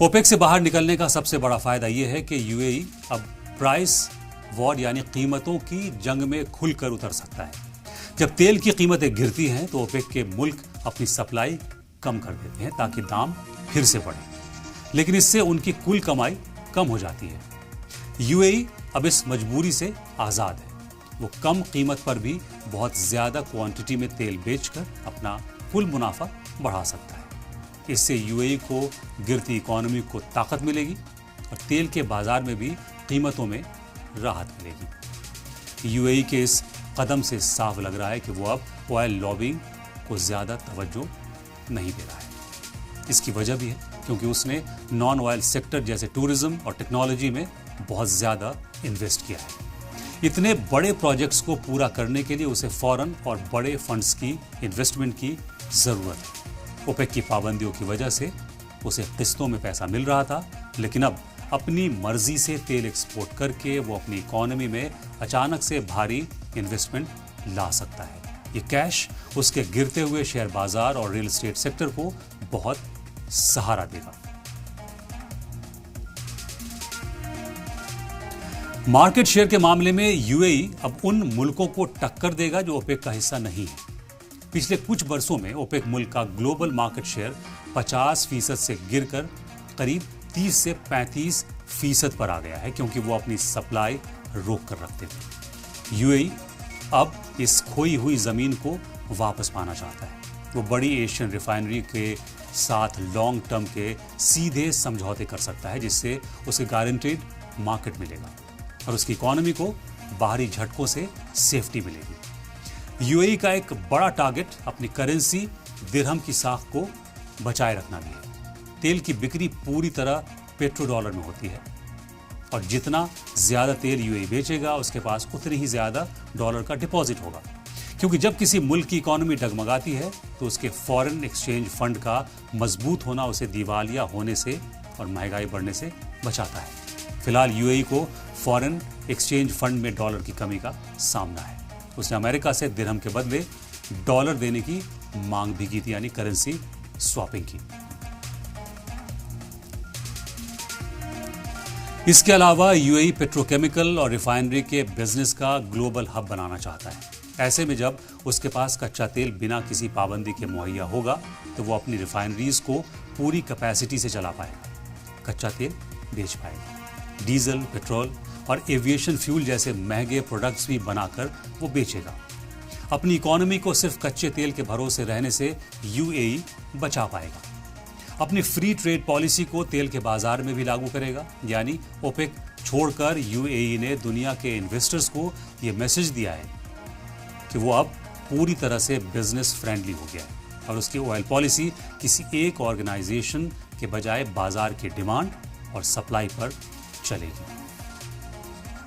OPEC से बाहर निकलने का सबसे बड़ा फायदा यह है कि यूएई अब प्राइस वॉर यानी कीमतों की जंग में खुलकर उतर सकता है। जब तेल की कीमतें गिरती हैं तो ओपेक के मुल्क अपनी सप्लाई कम कर देते हैं ताकि दाम फिर से बढ़े, लेकिन इससे उनकी कुल कमाई कम हो जाती है। यूएई अब इस मजबूरी से आज़ाद है। वो कम कीमत पर भी बहुत ज़्यादा क्वांटिटी में तेल बेचकर अपना कुल मुनाफा बढ़ा सकता है। इससे यूएई को गिरती इकॉनमी को ताकत मिलेगी और तेल के बाजार में भी कीमतों में राहत मिलेगी। यूएई के इस कदम से साफ लग रहा है कि वो अब ऑयल लॉबिंग को ज़्यादा तवज्जो नहीं दे रहा है। इसकी वजह भी है क्योंकि उसने नॉन ऑयल सेक्टर जैसे टूरिज्म और टेक्नोलॉजी में बहुत ज़्यादा इन्वेस्ट किया है। इतने बड़े प्रोजेक्ट्स को पूरा करने के लिए उसे फौरन और बड़े फंड्स की इन्वेस्टमेंट की ज़रूरत है। ओपेक की पाबंदियों की वजह से उसे किस्तों में पैसा मिल रहा था, लेकिन अब अपनी मर्जी से तेल एक्सपोर्ट करके वो अपनी इकॉनमी में अचानक से भारी इन्वेस्टमेंट ला सकता है। ये कैश उसके गिरते हुए शेयर बाजार और रियल एस्टेट सेक्टर को बहुत सहारा देगा। मार्केट शेयर के मामले में यूएई अब उन मुल्कों को टक्कर देगा जो ओपेक का हिस्सा नहीं है। पिछले कुछ वर्षों में ओपेक मुल्क का ग्लोबल मार्केट शेयर 50% से गिरकर करीब 30 से 35% पर आ गया है, क्योंकि वो अपनी सप्लाई रोक कर रखते थे। यूएई अब इस खोई हुई जमीन को वापस पाना चाहता है। वो बड़ी एशियन रिफाइनरी के साथ लॉन्ग टर्म के सीधे समझौते कर सकता है, जिससे उसे गारंटीड मार्केट मिलेगा और उसकी इकॉनमी को बाहरी झटकों से सेफ्टी मिलेगी। यूएई का एक बड़ा टारगेट अपनी करेंसी दिरहम की साख को बचाए रखना भी है। तेल की बिक्री पूरी तरह पेट्रो डॉलर में होती है और जितना ज्यादा तेल यूएई बेचेगा उसके पास उतनी ही ज्यादा डॉलर का डिपॉजिट होगा, क्योंकि जब किसी मुल्क की इकॉनमी डगमगाती है तो उसके फॉरेन एक्सचेंज फंड का मजबूत होना उसे दिवालिया होने से और महंगाई बढ़ने से बचाता है। फिलहाल यूएई को फॉरेन एक्सचेंज फंड में डॉलर की कमी का सामना है। उसने अमेरिका से दिरहम के बदले डॉलर देने की मांग भी की थी, यानी करेंसी स्वैपिंग की। इसके अलावा यूएई पेट्रोकेमिकल और रिफाइनरी के बिजनेस का ग्लोबल हब बनाना चाहता है। ऐसे में जब उसके पास कच्चा तेल बिना किसी पाबंदी के मुहैया होगा तो वो अपनी रिफाइनरीज को पूरी कैपेसिटी से चला पाएगा, कच्चा तेल बेच पाएगा, डीजल, पेट्रोल और एविएशन फ्यूल जैसे महंगे प्रोडक्ट्स भी बनाकर वो बेचेगा। अपनी इकॉनमी को सिर्फ कच्चे तेल के भरोसे रहने से यूएई बचा पाएगा। अपनी फ्री ट्रेड पॉलिसी को तेल के बाजार में भी लागू करेगा, यानी ओपेक छोड़कर यूएई ने दुनिया के इन्वेस्टर्स को यह मैसेज दिया है कि वो अब पूरी तरह से बिजनेस फ्रेंडली हो गया है और उसकी ऑयल पॉलिसी किसी एक ऑर्गेनाइजेशन के बजाय बाजार के डिमांड और सप्लाई पर चलेगी।